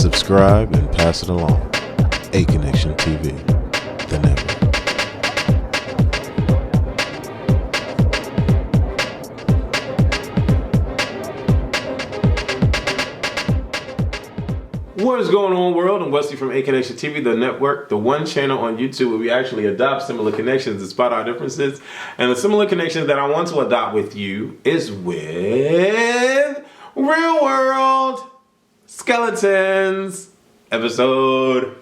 Subscribe and pass it along. A Connection TV, the network. What is going on, world? I'm Wesley from A Connection TV, the network, the one channel on YouTube where we actually adopt similar connections despite our differences. And the similar connection that I want to adopt with you is with Real World Skeletons, episode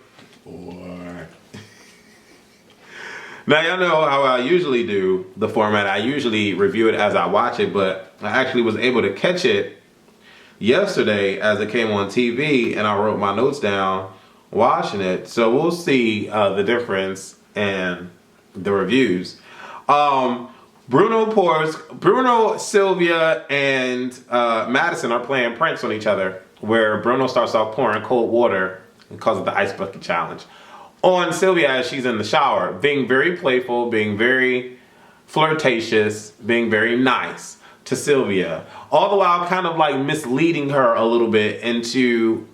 4. Now, y'all know how I usually do the format. I usually review it as I watch it, but I actually was able to catch it yesterday as it came on TV, and I wrote my notes down watching it. So we'll see the difference in the reviews. Bruno, Sylvia, and Madison are playing pranks on each other, where Bruno starts off pouring cold water and calls it the ice bucket challenge on Sylvia as she's in the shower, being very playful, being very flirtatious, being very nice to Sylvia, all the while kind of like misleading her a little bit into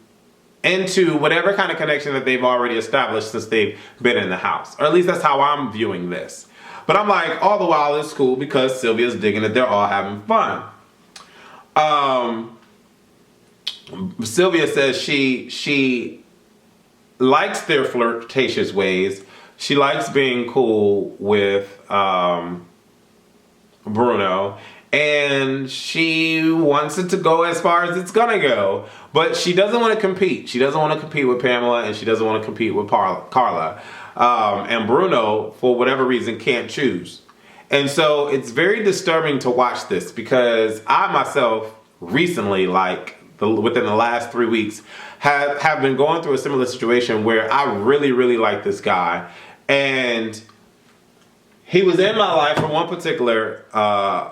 whatever kind of connection that they've already established since they've been in the house. Or at least that's how I'm viewing this. But I'm like, all the while it's cool because Sylvia's digging it. They're all having fun. Sylvia says she likes their flirtatious ways. She likes being cool with Bruno. And she wants it to go as far as it's gonna go. But she doesn't want to compete. She doesn't want to compete with Pamela, and she doesn't want to compete with Carla. And Bruno, for whatever reason, can't choose. And so it's very disturbing to watch this because I myself recently, within the last 3 weeks, have been going through a similar situation where I really, really like this guy. And he was in my life for one particular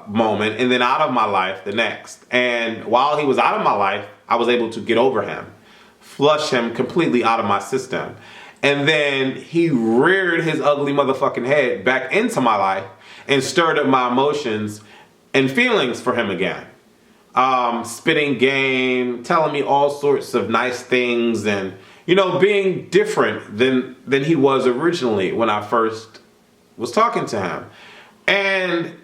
moment and then out of my life the next. And while he was out of my life, I was able to get over him, flush him completely out of my system. And then he reared his ugly motherfucking head back into my life and stirred up my emotions and feelings for him again. Spitting game, telling me all sorts of nice things and, being different than he was originally when I first was talking to him. And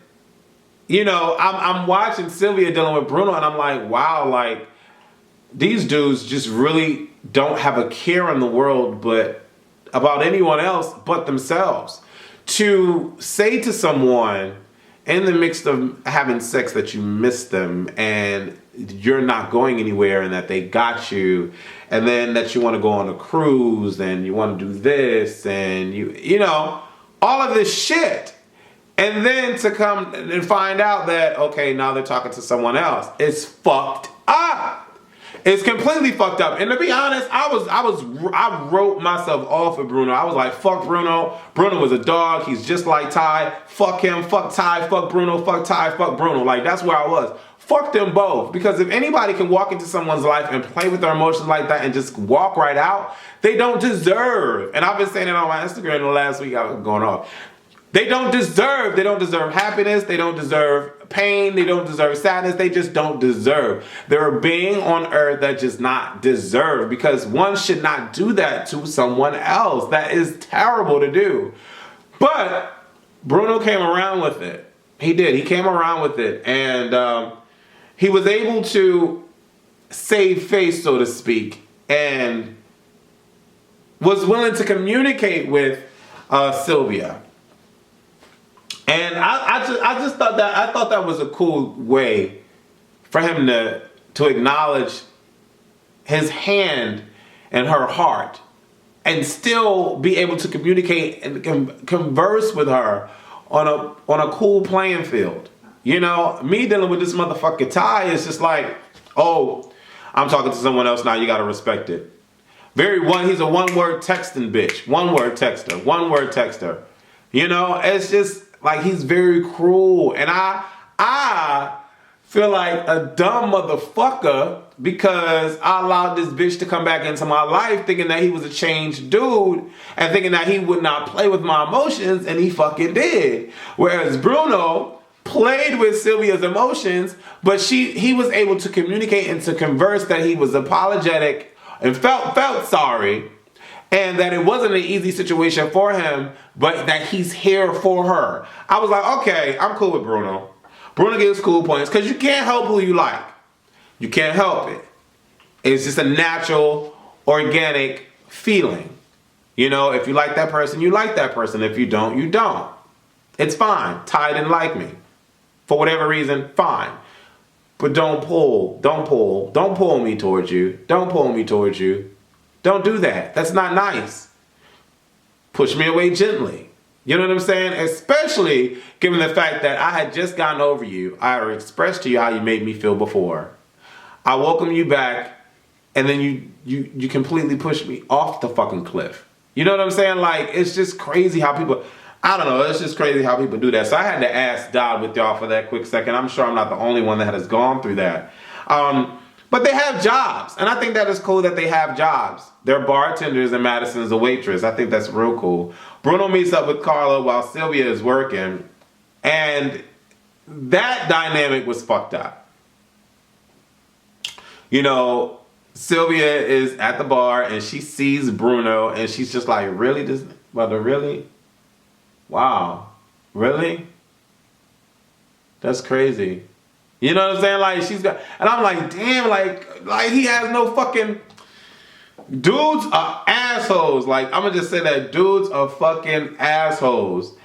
I'm watching Sylvia dealing with Bruno, and I'm like, wow, these dudes just really don't have a care in the world but about anyone else but themselves. To say to someone in the midst of having sex that you miss them and you're not going anywhere and that they got you, and then that you want to go on a cruise and you want to do this and all of this shit. And then to come and find out that, okay, now they're talking to someone else. It's fucked up. It's completely fucked up. And to be honest, I wrote myself off of Bruno. I was like, fuck Bruno. Bruno was a dog. He's just like Ty. Fuck him. Fuck Ty. Fuck Bruno. Fuck Ty. Fuck Bruno. That's where I was. Fuck them both. Because if anybody can walk into someone's life and play with their emotions like that and just walk right out, they don't deserve. And I've been saying it on my Instagram the last week. I was going off. They don't deserve happiness. They don't deserve pain. They don't deserve sadness. They just don't deserve. They're a being on earth that does not deserve, because one should not do that to someone else. That is terrible to do. But Bruno came around with it. He did. He came around with it. And he was able to save face, so to speak, and was willing to communicate with Sylvia. And I just thought that was a cool way for him to acknowledge his hand and her heart and still be able to communicate and converse with her on a cool playing field. Me dealing with this motherfucker Ty is just like, oh, I'm talking to someone else now, you gotta respect it. He's a one-word texting bitch. One-word texter. It's just he's very cruel. And I feel like a dumb motherfucker because I allowed this bitch to come back into my life thinking that he was a changed dude and thinking that he would not play with my emotions, and he fucking did. Whereas Bruno played with Sylvia's emotions, but he was able to communicate and to converse that he was apologetic and felt sorry, and that it wasn't an easy situation for him, but that he's here for her. I was like, okay, I'm cool with Bruno. Bruno gives cool points because you can't help who you like. You can't help it. It's just a natural, organic feeling. You know, if you like that person, you like that person. If you don't, you don't. It's fine. Ty didn't like me. For whatever reason, fine. But don't pull me towards you. Don't pull me towards you. Don't do that. That's not nice. Push me away gently. You know what I'm saying? Especially given the fact that I had just gotten over you. I expressed to you how you made me feel before. I welcome you back, and then you completely pushed me off the fucking cliff. You know what I'm saying? Like, it's just crazy how people, I don't know, it's just crazy how people do that. So I had to ask Dodd with y'all for that quick second. I'm sure I'm not the only one that has gone through that. But they have jobs, and I think that is cool that they have jobs. They're bartenders and Madison's a waitress. I think that's real cool. Bruno meets up with Carla while Sylvia is working, and that dynamic was fucked up. You know, Sylvia is at the bar and she sees Bruno and she's just like, really? This brother, really? Wow. Really? That's crazy. You know what I'm saying? Like, she's got, and I'm like, damn, like he has no fucking, dudes are assholes. Like, I'm gonna just say that dudes are fucking assholes.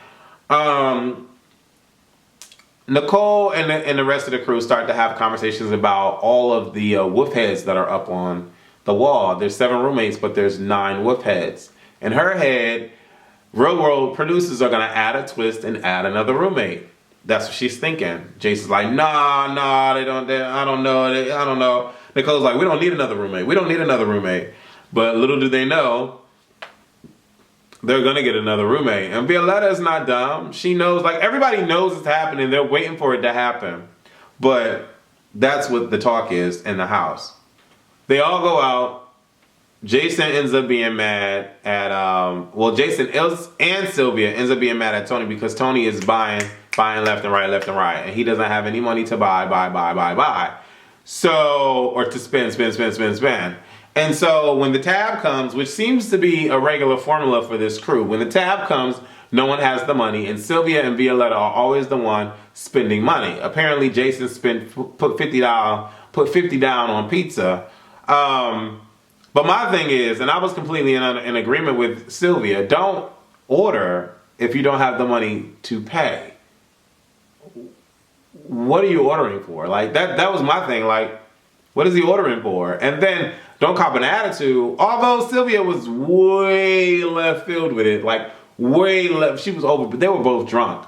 Nicole and the rest of the crew start to have conversations about all of the wolf heads that are up on the wall. There's 7 roommates, but there's 9 wolf heads. In her head, real world producers are gonna add a twist and add another roommate. That's what she's thinking. Jason's like, nah, I don't know. Nicole's like, we don't need another roommate. But little do they know, they're gonna get another roommate. And Violetta's not dumb. She knows, like, everybody knows it's happening. They're waiting for it to happen. But that's what the talk is in the house. They all go out. Jason ends up being mad at, Jason and Sylvia ends up being mad at Tony because Tony is buying left and right. And he doesn't have any money to buy. So, or to spend. And so when the tab comes, which seems to be a regular formula for this crew, when the tab comes, no one has the money, and Sylvia and Violetta are always the one spending money. Apparently, Jason put $50 down on pizza. But my thing is, and I was completely in agreement with Sylvia, don't order if you don't have the money to pay. What are you ordering for? Like, that was my thing. Like, what is he ordering for? And then don't cop an attitude. Although Sylvia was way left field with it, like way left. She was over, but they were both drunk.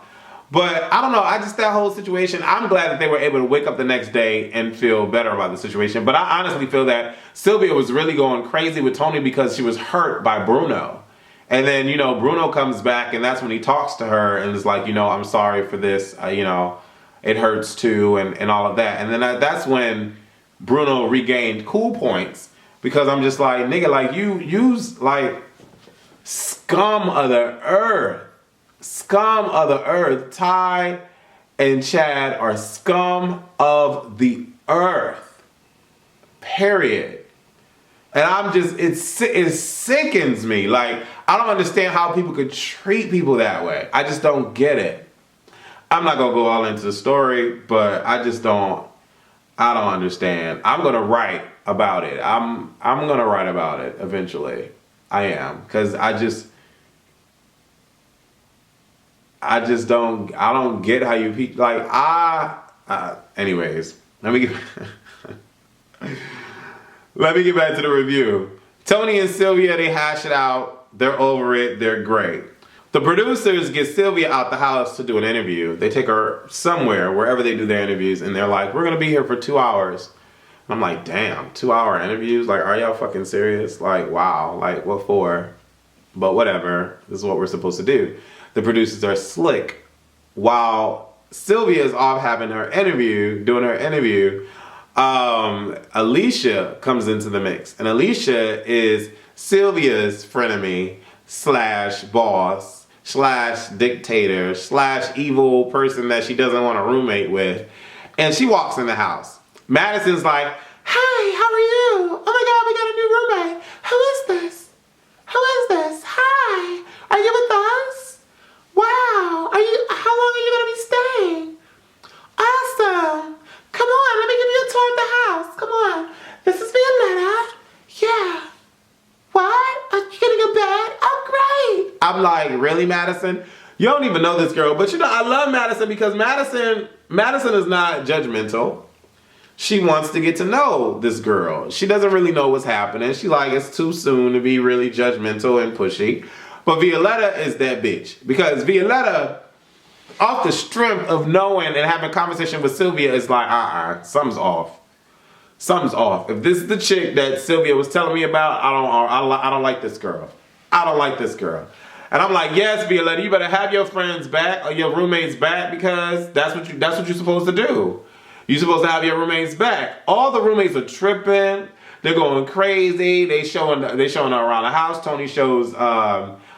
But I don't know. I just, that whole situation, I'm glad that they were able to wake up the next day and feel better about the situation. But I honestly feel that Sylvia was really going crazy with Tony because she was hurt by Bruno. And then, you know, Bruno comes back and that's when he talks to her and is like, you know, I'm sorry for this. You know, it hurts too and all of that. And then that's when Bruno regained cool points because I'm just like, nigga, like you use like scum of the earth. Scum of the earth. Ty and Chad are scum of the earth. Period. And I'm just, it sickens me. Like, I don't understand how people could treat people that way. I just don't get it. I'm not gonna go all into the story, but I don't understand. I'm gonna write about it. I'm gonna write about it eventually. I am. Cause I don't get how you, like, anyways, let me get back to the review. Tony and Sylvia, they hash it out. They're over it. They're great. The producers get Sylvia out the house to do an interview. They take her somewhere, wherever they do their interviews, and they're like, we're going to be here for 2 hours. And I'm like, damn, 2-hour interviews? Like, are y'all fucking serious? Like, wow. Like, what for? But whatever. This is what we're supposed to do. The producers are slick. While Sylvia is off doing her interview, Alicia comes into the mix. And Alicia is Sylvia's frenemy / boss / dictator / evil person that she doesn't want a roommate with. And she walks in the house. Madison's like, hey, how are you? Oh my God, we got a new 911. This is Violetta. Yeah. What? Are you getting a bed? Oh, great. I'm like, really, Madison? You don't even know this girl. But you know, I love Madison because Madison is not judgmental. She wants to get to know this girl. She doesn't really know what's happening. She like, it's too soon to be really judgmental and pushy. But Violetta is that bitch. Because Violetta, off the strength of knowing and having a conversation with Sylvia, is like, something's off. Something's off. If this is the chick that Sylvia was telling me about, I don't like this girl. I don't like this girl. And I'm like, yes, Violetta, you better have your friends back or your roommates back because that's what you're supposed to do. You're supposed to have your roommates back. All the roommates are tripping. They're going crazy. They showing her around the house. Tony shows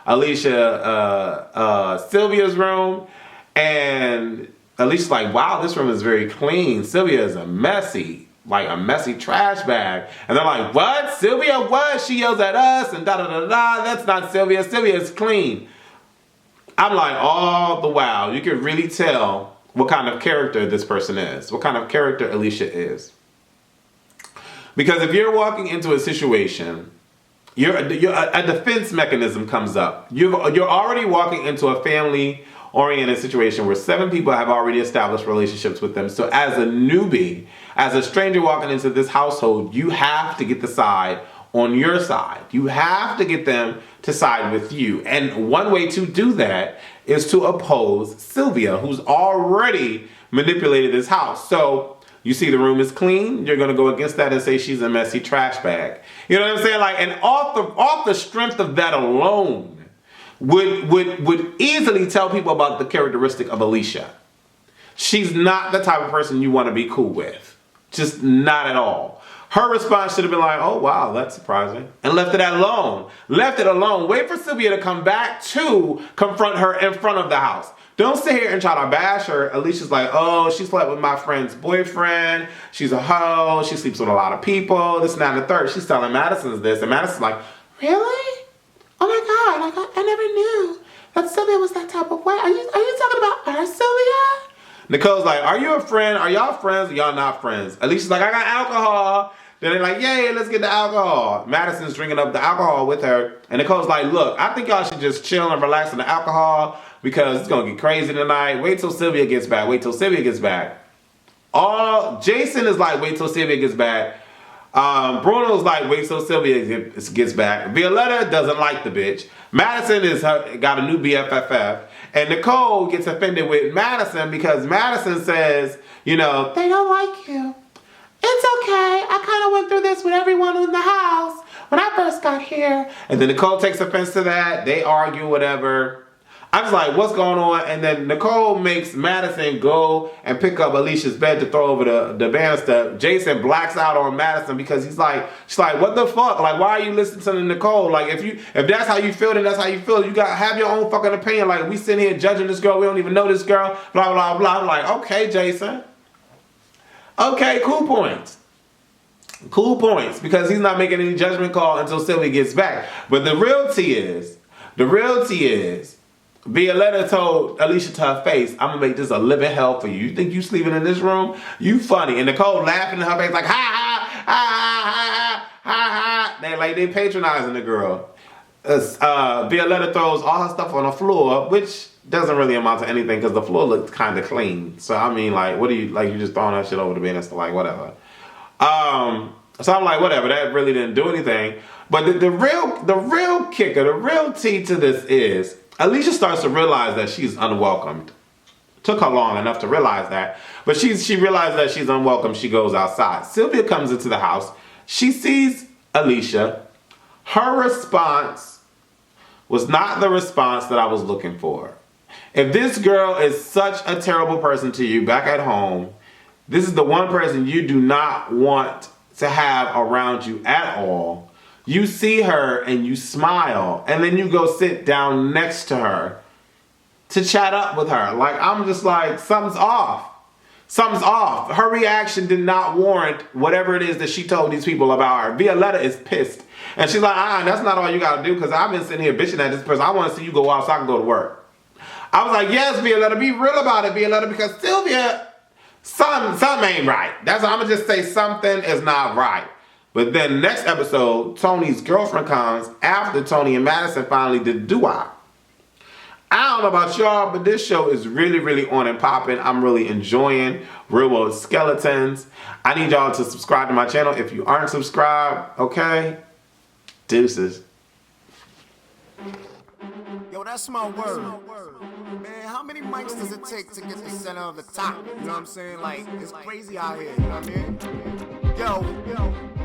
Alicia Sylvia's room, and Alicia's like, wow, this room is very clean. Sylvia is a messy trash bag. And they're like, what? Sylvia what? She yells at us and da-da-da-da. That's not Sylvia. Sylvia is clean. I'm like, all the while, you can really tell what kind of character this person is. What kind of character Alicia is. Because if you're walking into a situation, a defense mechanism comes up. You're already walking into a family-oriented situation where 7 people have already established relationships with them. So as a newbie, as a stranger walking into this household, you have to get the side on your side. You have to get them to side with you. And one way to do that is to oppose Sylvia, who's already manipulated this house. So you see the room is clean, you're gonna go against that and say she's a messy trash bag. You know what I'm saying? Like, and off the strength of that alone would easily tell people about the characteristic of Alicia. She's not the type of person you want to be cool with. Just not at all. Her response should have been like, oh, wow, that's surprising. And left it alone. Left it alone. Wait for Sylvia to come back to confront her in front of the house. Don't sit here and try to bash her. Alicia's like, oh, she slept with my friend's boyfriend. She's a hoe. She sleeps with a lot of people. This, and that, and the third. She's telling Madison this. And Madison's like, really? Oh, my God. I never knew that Sylvia was that type of way. Are you talking about our Sylvia? Nicole's like, are you a friend? Are y'all friends or y'all not friends? Alicia's like, I got alcohol. Then they're like, yay, let's get the alcohol. Madison's drinking up the alcohol with her. And Nicole's like, look, I think y'all should just chill and relax on the alcohol because it's going to get crazy tonight. Wait till Sylvia gets back. Wait till Sylvia gets back. Jason is like, wait till Sylvia gets back. Bruno's like, wait till Sylvia gets back. Violetta doesn't like the bitch. Madison got a new BFFF. And Nicole gets offended with Madison because Madison says, you know, they don't like you. It's okay. I kind of went through this with everyone in the house when I first got here. And then Nicole takes offense to that. They argue, whatever. I'm just like, what's going on? And then Nicole makes Madison go and pick up Alicia's bed to throw over the banister. Jason blacks out on Madison because she's like, what the fuck? Like, why are you listening to Nicole? Like, if that's how you feel, then that's how you feel. You gotta have your own fucking opinion. Like, we sitting here judging this girl, we don't even know this girl, blah, blah, blah. I'm like, okay, Jason. Okay, cool points. Cool points. Because he's not making any judgment call until Sylvia gets back. But the real tea is, Violetta told Alicia to her face, I'm gonna make this a living hell for you. You think you sleeping in this room? You funny. And Nicole laughing in her face like, ha ha, ha ha, ha ha. They patronizing the girl. Violetta throws all her stuff on the floor, which doesn't really amount to anything because the floor looks kind of clean. So I mean, like, what do you like? You just throwing that shit over the bed and stuff, like whatever. So I'm like, whatever. That really didn't do anything. But the real kicker, the real tea to this is Alicia starts to realize that she's unwelcomed. Took her long enough to realize that, but she realized that she's unwelcome. She goes outside. Sylvia comes into the house. She sees Alicia. Her response was not the response that I was looking for. If this girl is such a terrible person to you back at home, this is the one person you do not want to have around you at all. You see her and you smile, and then you go sit down next to her to chat up with her. Like, I'm just like, something's off. Something's off. Her reaction did not warrant whatever it is that she told these people about her. Violetta is pissed. And she's like, that's not all you gotta do, because I've been sitting here bitching at this person. I want to see you go out so I can go to work. I was like, yes, Violetta, be real about it, Violetta, because Sylvia something ain't right. That's I'm gonna just say something is not right. But then next episode, Tony's girlfriend comes after Tony and Madison finally did the doo-wop. I don't know about y'all, but this show is really, really on and popping. I'm really enjoying Real World Skeletons. I need y'all to subscribe to my channel if you aren't subscribed, okay? Deuces. Yo, that's my word. Man, how many mics does it take to get the center of the top? You know what I'm saying? Like, it's crazy out here, you know what I mean? Yo.